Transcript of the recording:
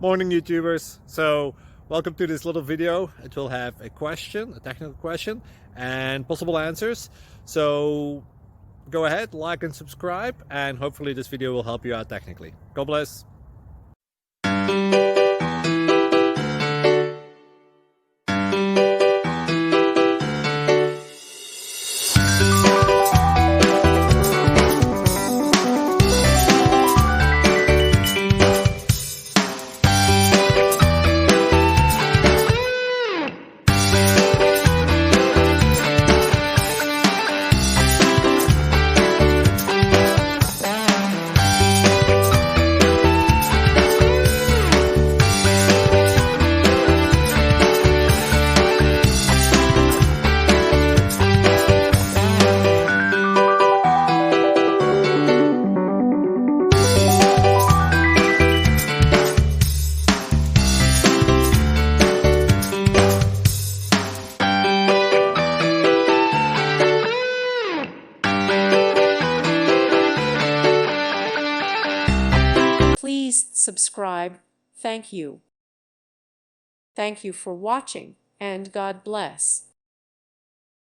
Morning YouTubers. So welcome to this little video. It will have a question, a technical question, and possible answers. So go ahead, like and subscribe, and hopefully this video will help you out technically. God bless. Please subscribe. Thank you. Thank you for watching, and God bless.